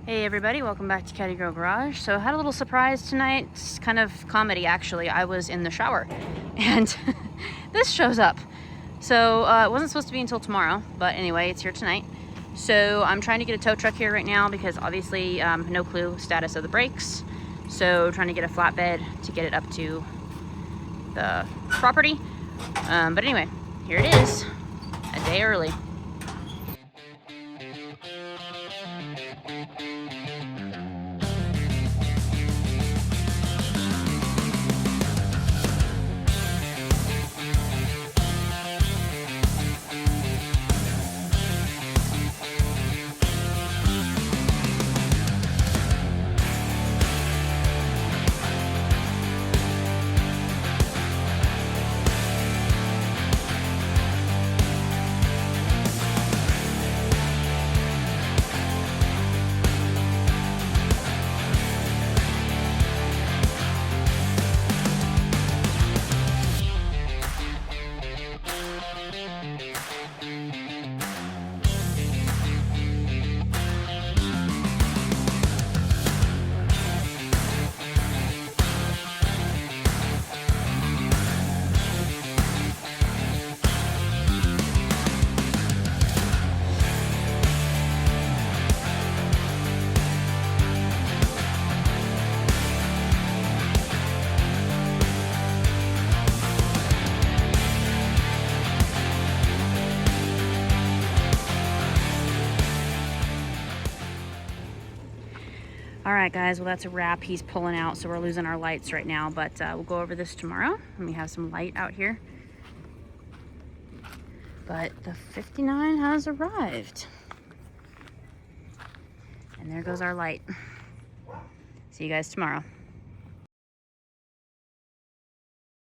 Hey everybody, welcome back to Caddy Girl Garage. So I had a little surprise tonight. It's kind of comedy actually. I was in the shower and this shows up. So it wasn't supposed to be until tomorrow, but anyway, it's here tonight. So I'm trying to get a tow truck here right now because obviously no clue status of the brakes. So trying to get a flatbed to get it up to the property. But anyway, here it is, a day early. All right, guys, well, that's a wrap. He's pulling out, so we're losing our lights right now, but we'll go over this tomorrow when we have some light out here. But the 59 has arrived. And there goes our light. See you guys tomorrow.